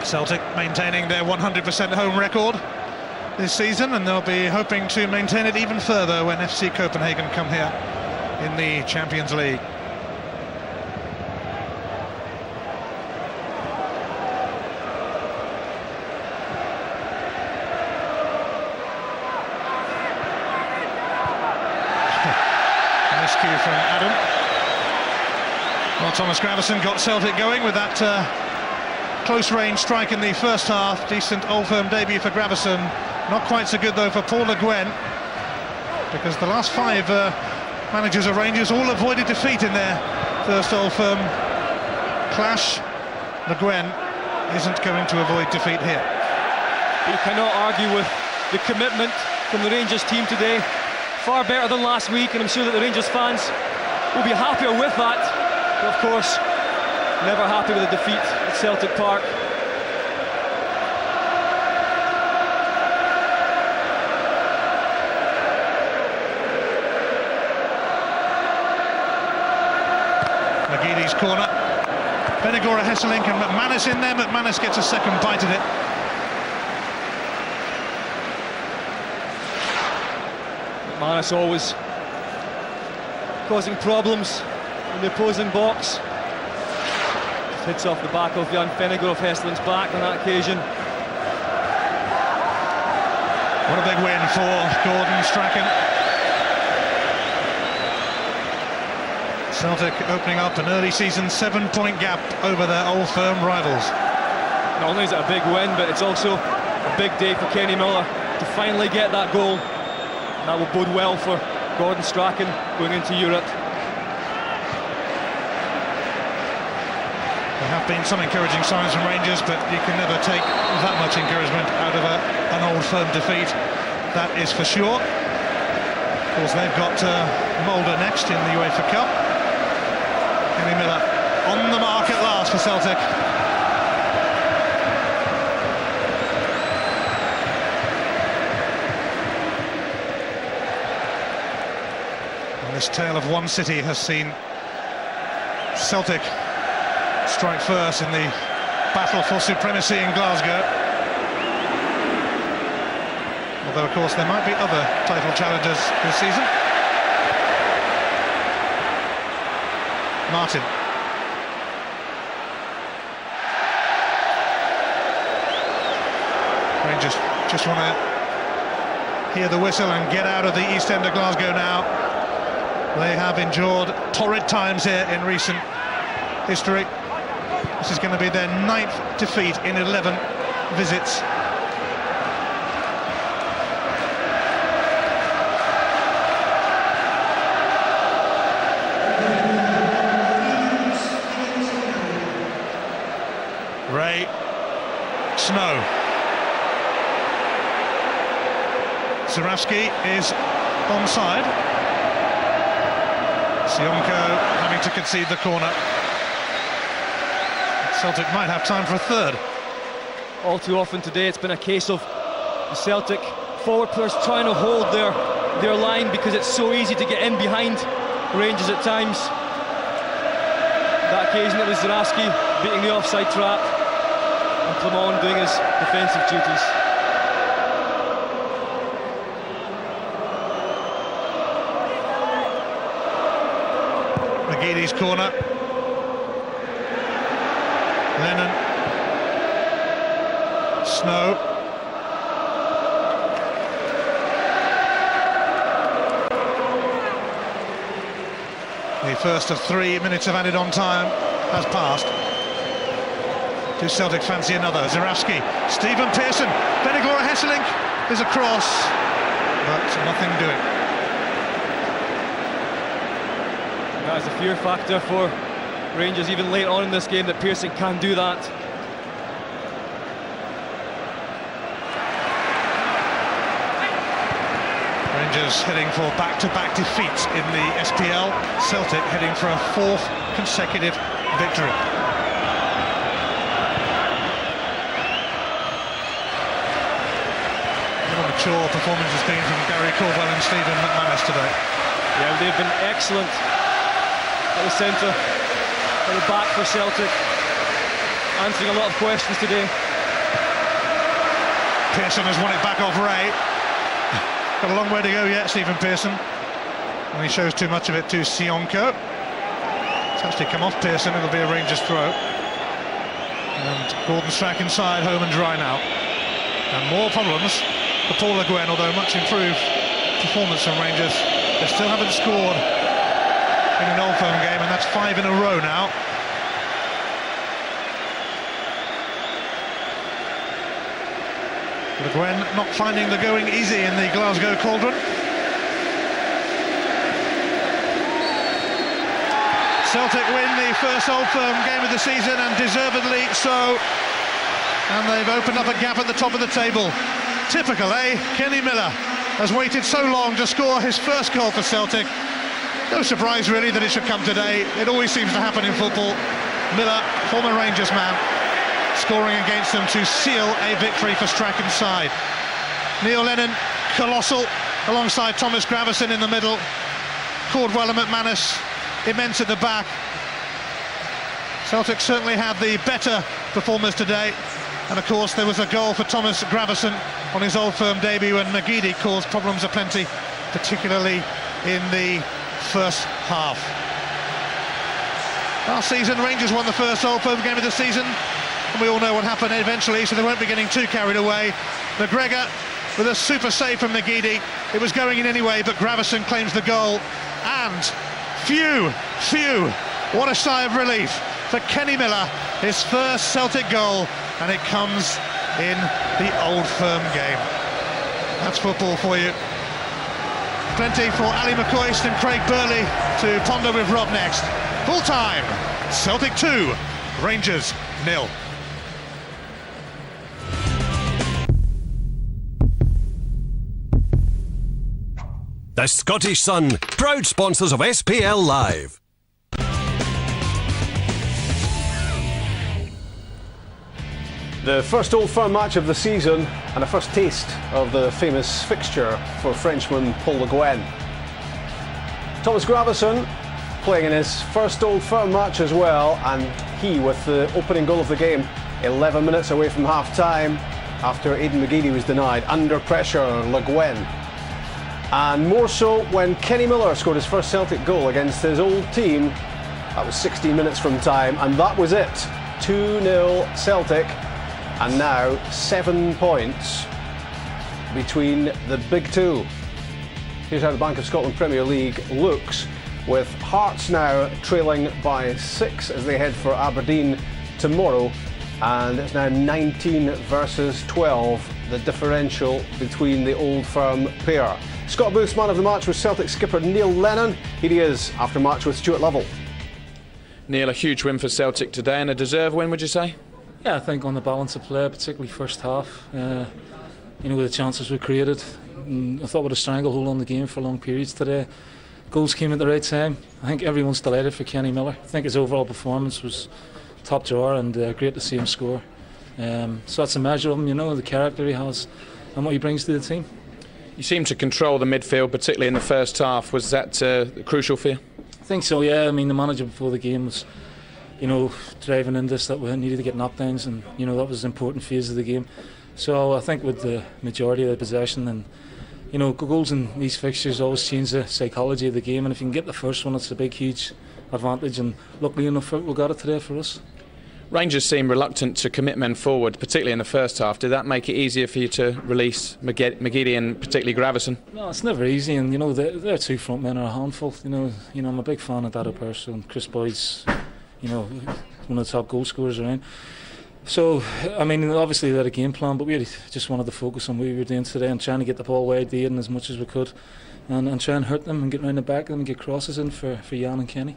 Celtic maintaining their 100% home record this season, and they'll be hoping to maintain it even further when FC Copenhagen come here in the Champions League. from Adam. Well, Thomas Gravesen got Celtic going with that close-range strike in the first half. Decent Old Firm debut for Gravesen. Not quite so good, though, for Paul Le Guen, because the last 5 managers of Rangers all avoided defeat in their first Old Firm clash. Le Guen isn't going to avoid defeat here. You cannot argue with the commitment from the Rangers team today. Far better than last week, and I'm sure that the Rangers fans will be happier with that. But of course, never happy with a defeat at Celtic Park. McGeady's corner. Benegora, Hesselink and McManus in there. McManus gets a second bite at it. McManus always causing problems in the opposing box. Just hits off the back of Jan Vennegoor of Hesselink's back on that occasion. What a big win for Gordon Strachan. Celtic opening up an early season 7-point gap over their Old Firm rivals. Not only is it a big win, but it's also a big day for Kenny Miller to finally get that goal. And that will bode well for Gordon Strachan going into Europe. There have been some encouraging signs from Rangers, but you can never take that much encouragement out of an Old Firm defeat, that is for sure. Of course, they've got Mulder next in the UEFA Cup. Kenny Miller on the mark at last for Celtic. And this tale of one city has seen Celtic strike first in the battle for supremacy in Glasgow. Although, of course, there might be other title challengers this season. Martin. Rangers just want to hear the whistle and get out of the East End of Glasgow now. They have endured torrid times here in recent history. This is going to be their 9th defeat in 11 visits. Ray Snow. Zurawski is onside. Sionko having to concede the corner. Celtic might have time for a third. All too often today it's been a case of the Celtic forward players trying to hold their line, because it's so easy to get in behind Rangers at times. That occasion it was Zurawski beating the offside trap, and Clement doing his defensive duties. McGeady's corner. Lennon. Snow. The first of 3 minutes of added on time has passed. Do Celtic fancy another? Zurawski, Stephen Pearson, Benegora Hesselink. There's a cross, but nothing doing. That is a fear factor for Rangers even late on in this game, that Pearson can do that. Rangers heading for back-to-back defeats in the SPL. Celtic heading for a 4th consecutive victory. What a mature performance has been from Gary Caldwell and Stephen McManus today. Yeah, they've been excellent at the centre, at the back for Celtic, answering a lot of questions today. Pearson has won it back off Ray. Got a long way to go yet, Stephen Pearson. And he shows too much of it to Sionko. It's actually come off Pearson, it'll be a Rangers throw. And Gordon Strachan inside, home and dry now. And more problems for Paul Le Guen, although much improved performance from Rangers. They still haven't scored in an Old Firm game, and that's 5 in a row now. Le Guen not finding the going easy in the Glasgow Cauldron. Celtic win the first Old Firm game of the season, and deservedly so. And they've opened up a gap at the top of the table. Typical, eh? Kenny Miller has waited so long to score his first goal for Celtic. No surprise really that it should come today. It always seems to happen in football. Miller, former Rangers man, scoring against them to seal a victory for Strachan's side. Neil Lennon, colossal, alongside Thomas Gravesen in the middle. Cordwell and McManus, immense at the back. Celtic certainly had the better performers today. And of course there was a goal for Thomas Gravesen on his Old Firm debut, and McGeady caused problems aplenty, particularly in the first half. Last season Rangers won the first Old Firm game of the season, and we all know what happened eventually, so they won't be getting too carried away. McGregor with a super save from McGeady. It was going in anyway, but Gravesen claims the goal. And phew, what a sigh of relief for Kenny Miller, his first Celtic goal, and it comes in the Old Firm game. That's football for you. Plenty for Ali McCoist and Craig Burley to ponder with Rob next. Full time, Celtic 2, Rangers 0. The Scottish Sun, proud sponsors of SPL Live. The first Old Firm match of the season, and a first taste of the famous fixture for Frenchman Paul Le Guen. Thomas Gravesen playing in his first Old Firm match as well, and he with the opening goal of the game 11 minutes away from half-time after Aidan McGeady was denied. Under pressure, Le Guen. And more so when Kenny Miller scored his first Celtic goal against his old team. That was 16 minutes from time, and that was it. 2-0 Celtic. And now 7 points between the big two. Here's how the Bank of Scotland Premier League looks, with Hearts now trailing by 6 as they head for Aberdeen tomorrow. And it's now 19 versus 12, the differential between the Old Firm pair. Scott Booth's man of the match was Celtic skipper Neil Lennon. Here he is after match with Stuart Lovell. Neil, a huge win for Celtic today, and a deserved win, would you say? Yeah, I think on the balance of play, particularly first half, with the chances we created, I thought we had a stranglehold on the game for long periods today. Goals came at the right time. I think everyone's delighted for Kenny Miller. I think his overall performance was top drawer, and great to see him score. So that's a measure of him, the character he has and what he brings to the team. You seem to control the midfield, particularly in the first half. Was that crucial for you? I think so, yeah. I mean, the manager before the game was driving in this, that we needed to get knockdowns, and that was an important phase of the game. So I think with the majority of the possession, and goals in these fixtures always change the psychology of the game, and if you can get the first one, it's a big, huge advantage, and luckily enough we got it today for us. Rangers seem reluctant to commit men forward, particularly in the first half. Did that make it easier for you to release McGeady and particularly Gravesen? No, it's never easy, and their two front men are a handful. I'm a big fan of Dado Perso, and Chris Boyd's one of the top goal scorers around. So, I mean, obviously they had a game plan, but we just wanted to focus on what we were doing today and trying to get the ball wide there and as much as we could, and try and hurt them and get round the back of them and get crosses in for Jan and Kenny.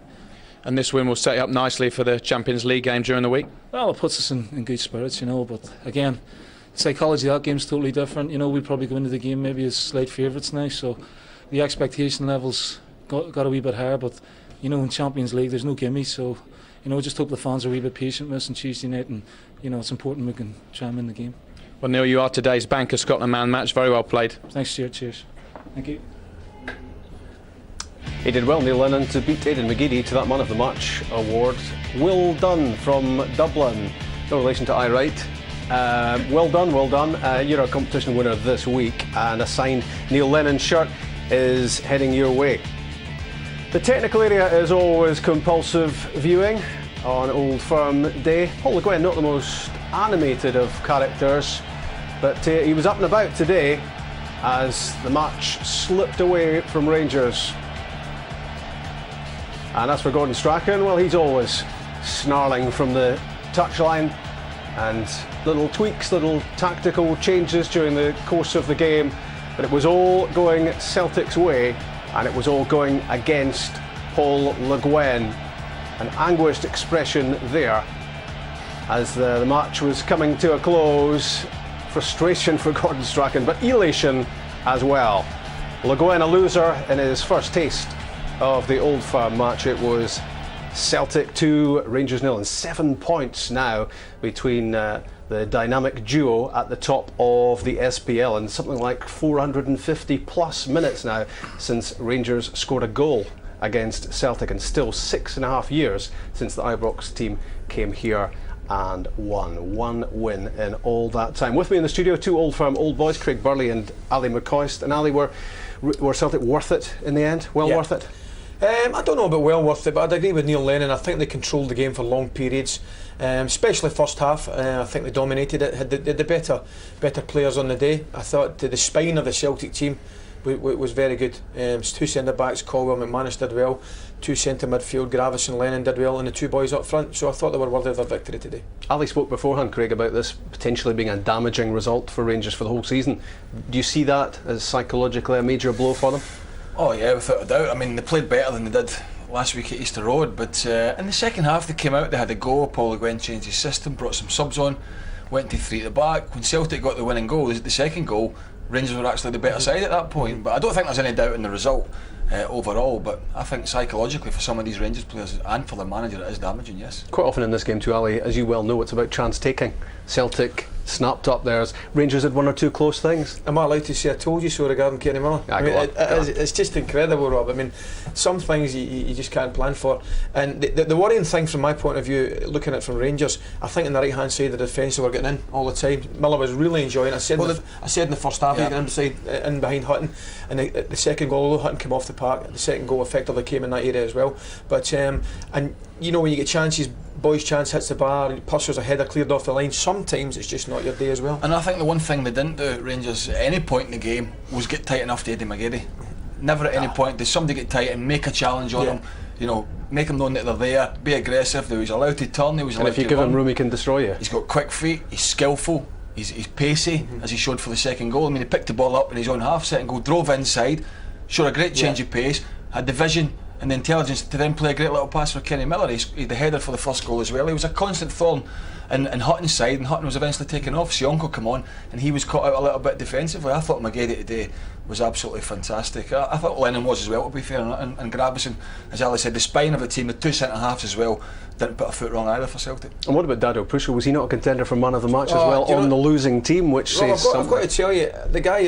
And this win will set you up nicely for the Champions League game during the week? Well, it puts us in good spirits, but again, psychology of that game's totally different. We'll probably go into the game maybe as slight favourites now, so the expectation levels got a wee bit higher, but in Champions League there's no gimme, so just hope the fans are a wee bit patient with us on Tuesday night, and it's important we can try and win the game. Well, Neil, you are today's Bank of Scotland man match. Very well played. Thanks, Stuart. Cheers. Thank you. He did well, Neil Lennon, to beat Aidan McGeady to that Man of the Match award. Will done from Dublin. No relation to I Write. Well done. You're a competition winner this week, and a signed Neil Lennon shirt is heading your way. The technical area is always compulsive viewing on Old Firm Day. Paul Le Guen, not the most animated of characters, but he was up and about today as the match slipped away from Rangers. And as for Gordon Strachan, well, he's always snarling from the touchline, and little tweaks, little tactical changes during the course of the game, but it was all going Celtic's way, and it was all going against Paul Le Guen. An anguished expression there as the match was coming to a close. Frustration for Gordon Strachan, but elation as well. Le Guen a loser in his first taste of the Old Firm match. It was Celtic 2, Rangers 0, and 7 points now between the dynamic duo at the top of the SPL, and something like 450 plus minutes now since Rangers scored a goal against Celtic, and still 6.5 years since the Ibrox team came here and won. One win in all that time. With me in the studio, two Old Firm old boys, Craig Burley and Ali McCoist. And Ali, were Celtic worth it in the end? Well, worth it? I don't know about well worth it, but I'd agree with Neil Lennon. I think they controlled the game for long periods, especially first half. I think they dominated it, had the better players on the day. I thought the spine of the Celtic team was very good. Two centre-backs, Colwell, McManus did well. Two centre midfield, Gravis and Lennon did well, and the two boys up front. So I thought they were worthy of their victory today. Ali spoke beforehand, Craig, about this potentially being a damaging result for Rangers for the whole season. Do you see that as psychologically a major blow for them? Oh yeah, without a doubt. I mean, they played better than they did last week at Easter Road, but in the second half they came out, they had a go. Paul Le Guen changed his system, brought some subs on, went to 3 at the back. When Celtic got the winning goal, the second goal, Rangers were actually the better side at that point. But I don't think there's any doubt in the result overall, but I think psychologically for some of these Rangers players and for the manager it is damaging, yes. Quite often in this game too, Ali, as you well know, it's about chance taking. Celtic snapped up theirs. Rangers had one or two close things. Am I allowed to say I told you so regarding Kenny Miller? It's just incredible, Rob. I mean, some things you just can't plan for. And the worrying thing from my point of view, looking at it from Rangers, I think on the right hand side of the defence they were getting in all the time. Miller was really enjoying it. I said in the first half he was in behind Hutton, and the second goal, although Hutton came off the park, the second goal effectively came in that area as well. But and you know, when you get chances, Boy's chance hits the bar, Purser's a header cleared off the line, sometimes it's just not your day as well. And I think the one thing they didn't do, Rangers, at any point in the game was get tight enough to Eddie McGeady. Never at any point did somebody get tight and make a challenge on him, you know, make him known that they're there, be aggressive. He was allowed to turn, he was allowed to run. And if you give him room he can destroy you. He's got quick feet, he's skillful, he's pacey, as he showed for the second goal. I mean, he picked the ball up in his own half, second goal, drove inside, showed a great change of pace, had the vision and the intelligence to then play a great little pass for Kenny Miller. He's the header for the first goal as well. He was a constant thorn in Hutton's side, and Hutton was eventually taken off. Sionko come on and he was caught out a little bit defensively. I thought McGeady today was absolutely fantastic. I thought Lennon was as well, to be fair, and Gravison, as Ali said, the spine of the team, the two centre halves as well, didn't put a foot wrong either for Celtic. And what about Dado Prusho? Was he not a contender for man of the match as well on the losing team, which says something? I've got to tell you, the guy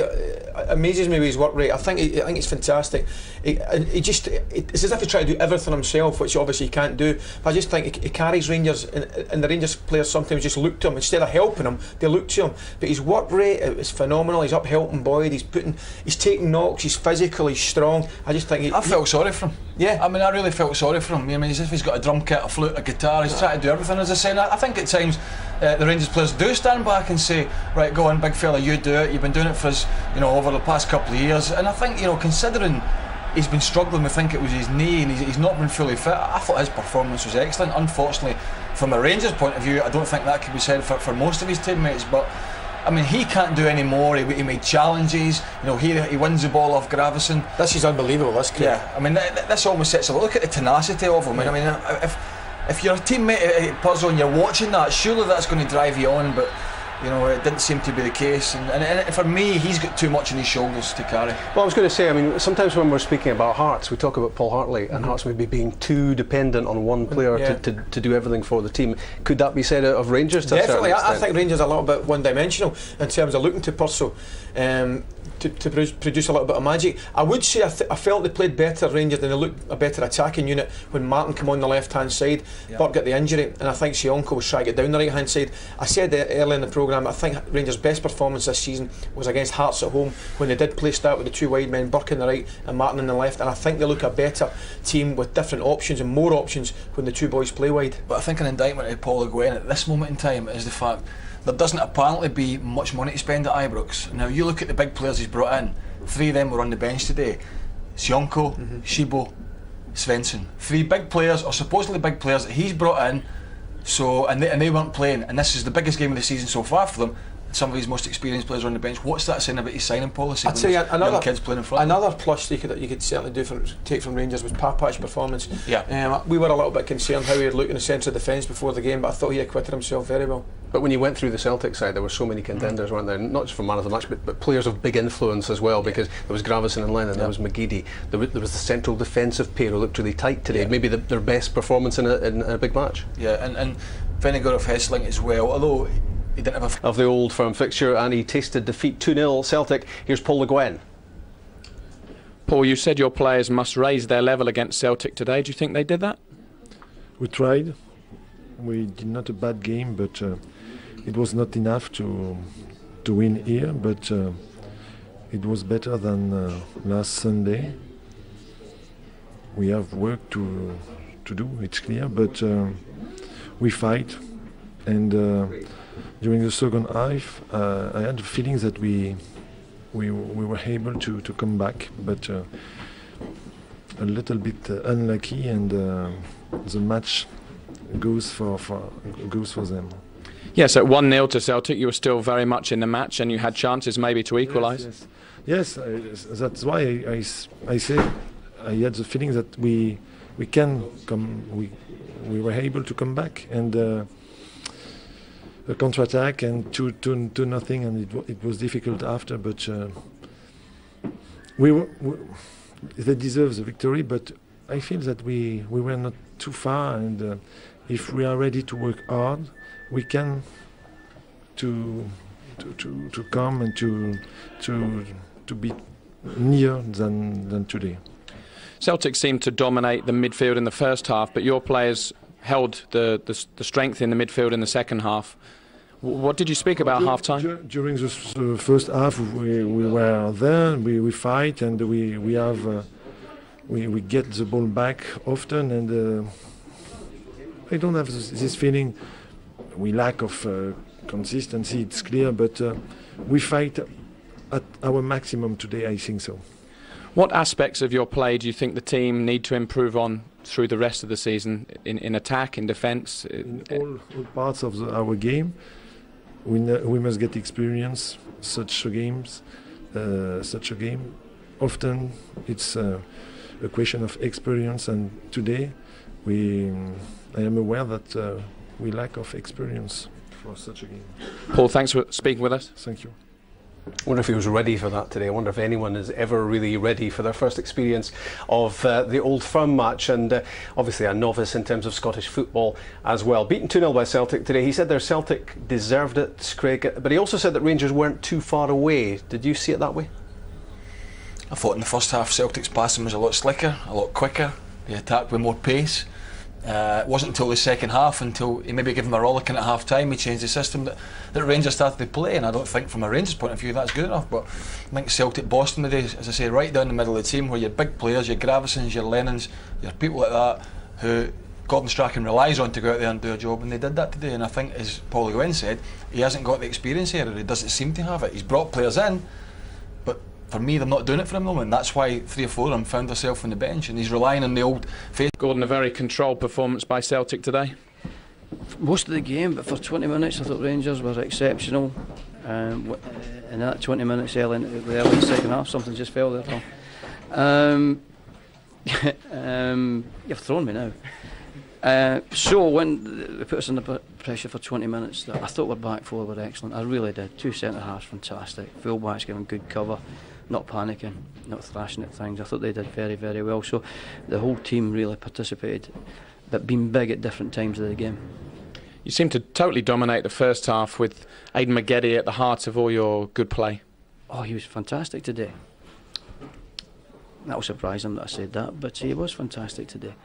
amazes me with his work rate. I think it's fantastic. It's as if he tried to do everything himself, which obviously he can't do. But I just think he carries Rangers, and the Rangers players sometimes just look to him instead of helping him. They look to him. But his work rate is phenomenal. He's up helping Boyd. He's taking knocks. He's physical. He's strong. I just think I felt sorry for him. Yeah, I mean, I really felt sorry for him. I mean, as if he's got a drum kit, a flute, a guitar. He's trying to do everything. As I say, I think at times the Rangers players do stand back and say, "Right, go on, big fella, you do it. You've been doing it for us, you know, over the past couple of years." And I think, you know, considering he's been struggling, we think it was his knee, and he's not been fully fit. I thought his performance was excellent. Unfortunately, from a Rangers point of view, I don't think that could be said for most of his teammates. But I mean, he can't do any more. He made challenges. You know, he wins the ball off Gravison. This is unbelievable. This kid. Yeah, I mean, this almost sets a look at the tenacity of him. I mean, if you're a teammate at Puzzle and you're watching that, surely that's going to drive you on. But you know, it didn't seem to be the case, and for me, he's got too much on his shoulders to carry. Well, I was going to say, I mean, sometimes when we're speaking about Hearts, we talk about Paul Hartley, and Hearts maybe being too dependent on one player to do everything for the team. Could that be said of Rangers? Definitely, I think Rangers are a little bit one-dimensional in terms of looking to Purcell to produce a little bit of magic. I would say I felt they played better, Rangers, and they looked a better attacking unit when Martin came on the left-hand side. Burke got the injury, and I think Sionko was trying to get down the right-hand side. I said earlier in the programme, I think Rangers' best performance this season was against Hearts at home, when they did play start with the two wide men, Burke on the right and Martin on the left, and I think they look a better team with different options and more options when the two boys play wide. But I think an indictment of Paul Le Guen at this moment in time is the fact there doesn't apparently be much money to spend at Ibrox. Now you look at the big players he's brought in, 3 of them were on the bench today. Sionko, Shibo, Svensson. 3 big players, or supposedly big players, that he's brought in, and they weren't playing, and this is the biggest game of the season so far for them. Some of his most experienced players are on the bench. What's that saying about his signing policy? I'd say another kids playing in front. Another plus you could certainly take from Rangers was Papac's performance. Yeah. We were a little bit concerned how he would look in the centre of defence before the game, but I thought he acquitted himself very well. But when you went through the Celtic side, there were so many contenders, weren't there? Not just for man of the match, but players of big influence as well, because there was Gravesen and Lennon, there was McGeady, there was the central defensive pair who looked really tight today. Maybe their best performance in a big match. Yeah, and Venegorov Hessling as well, although he didn't have of the Old Firm fixture, and he tasted defeat 2-0 Celtic. Here's Paul Le Guen. Paul, you said your players must raise their level against Celtic today. Do you think they did that? We tried. We did not a bad game, but it was not enough to win here. But it was better than last Sunday. We have work to do. It's clear, but we fight, and during the second half, I had the feeling that we were able to come back, but a little bit unlucky, and the match goes for them. Yes, at 1-0 to Celtic, you were still very much in the match, and you had chances maybe to equalise. Yes, that's why I say I had the feeling that we can come. We were able to come back, and a counter-attack, and 2-0, and it was difficult after, but they deserve the victory, but I feel that we were not too far, and if we are ready to work hard, we can to come and to be near than today. Celtic seemed to dominate the midfield in the first half, but your players held the strength in the midfield in the second half. What did you speak about half-time? During the first half, we were there, we fight, and we get the ball back often, and I don't have this feeling. We lack of consistency, it's clear, but we fight at our maximum today, I think so. What aspects of your play do you think the team need to improve on through the rest of the season, in attack, in defence? In all parts of our game, we must get experience such a game. Often it's a question of experience, and today I am aware that we lack of experience for such a game. Paul, thanks for speaking with us. Thank you. I wonder if he was ready for that today. I wonder if anyone is ever really ready for their first experience of the Old Firm match, and obviously a novice in terms of Scottish football as well. Beaten 2-0 by Celtic today. He said their Celtic deserved it, Craig, but he also said that Rangers weren't too far away. Did you see it that way? I thought in the first half Celtic's passing was a lot slicker, a lot quicker. They attacked with more pace. It wasn't until the second half, until he maybe gave them a rollicking at half time, he changed the system that Rangers started to play, and I don't think from a Rangers point of view that's good enough, but I think Celtic Boston today, as I say, right down the middle of the team, where your big players, your Gravesens, your Lennons, your people like that, who Gordon Strachan relies on to go out there and do a job, and they did that today. And I think, as Paul Le Guen said, he hasn't got the experience here, or he doesn't seem to have it. He's brought players in, but for me they're not doing it for him at the moment. That's why 3 or 4 of them found themselves on the bench, and he's relying on the old face. Gordon, a very controlled performance by Celtic today. Most of the game, but for 20 minutes I thought Rangers were exceptional. In that 20 minutes early in the second half, something just fell there wrong. You've thrown me now. So when they put us under pressure for 20 minutes, I thought our back four were excellent. I really did. 2 centre halves fantastic. Full backs giving good cover, not panicking, not thrashing at things. I thought they did very, very well. So the whole team really participated, but been big at different times of the game. You seem to totally dominate the first half with Aidan McGeady at the heart of all your good play. Oh, he was fantastic today. That will surprise him that I said that, but he was fantastic today.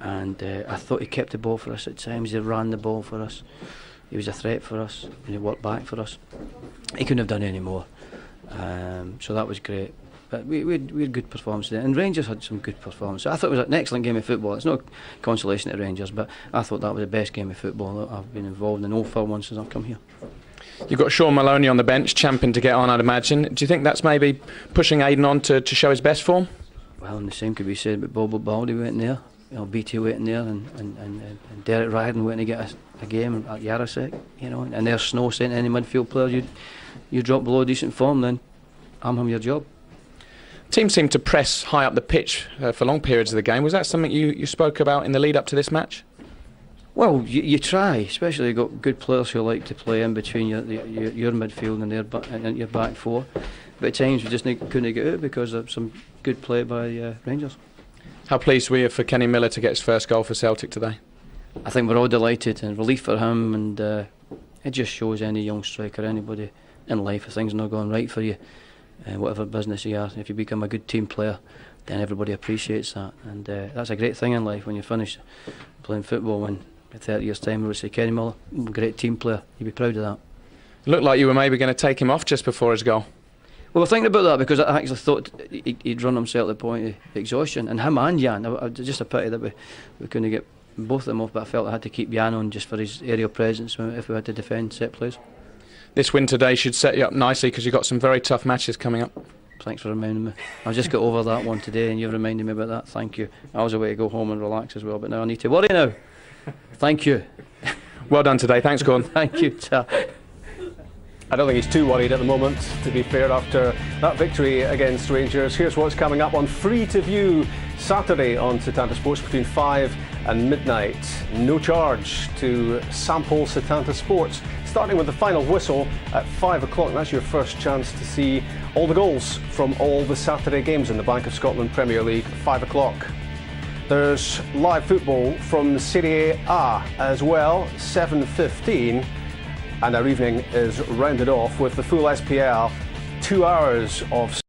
And I thought he kept the ball for us at times. He ran the ball for us. He was a threat for us, and he worked back for us. He couldn't have done any more. So that was great. But we had good performances there, and Rangers had some good performances. I thought it was an excellent game of football. It's no consolation at Rangers, but I thought that was the best game of football that I've been involved in Old Firm once since I've come here. You've got Sean Maloney on the bench, champing to get on, I'd imagine. Do you think that's maybe pushing Aidan on to show his best form? Well, and the same could be said about Bob Baldy waiting there, you know, BT waiting there, and Derek Ryden waiting to get a game at Yarasek, you know, and there's Snow saying to any midfield player, you drop below decent form, then I'm him your job. Team seemed to press high up the pitch for long periods of the game. Was that something you spoke about in the lead up to this match? Well, you try, especially you've got good players who like to play in between your midfield and your back four. But at times we just couldn't get out because of some good play by Rangers. How pleased were you for Kenny Miller to get his first goal for Celtic today? I think we're all delighted and relief for him, and it just shows any young striker, anybody in life, if things are not going right for you, whatever business you are, if you become a good team player, then everybody appreciates that, and that's a great thing in life when you finish playing football. When in 30 years' time we would say Kenny Miller, great team player, you'd be proud of that. It looked like you were maybe going to take him off just before his goal. Well, we're thinking about that because I actually thought he'd run himself to the point of exhaustion, and him and Jan. Just a pity that we couldn't get both of them off, but I felt I had to keep Jan on just for his aerial presence if we had to defend set plays. This win today should set you up nicely because you've got some very tough matches coming up. Thanks for reminding me. I just got over that one today and you reminded me about that. Thank you. I was away to go home and relax as well, but now I need to worry now. Thank you. Well done today. Thanks, Gordon. Thank you. Ta. I don't think he's too worried at the moment, to be fair, after that victory against Rangers. Here's what's coming up on Free to View Saturday on Setanta Sports between 5 and midnight. No charge to sample Setanta Sports, starting with the final whistle at 5 o'clock. That's your first chance to see all the goals from all the Saturday games in the Bank of Scotland Premier League, 5 o'clock. There's live football from Serie A as well, 7:15. And our evening is rounded off with the full SPL, 2 hours of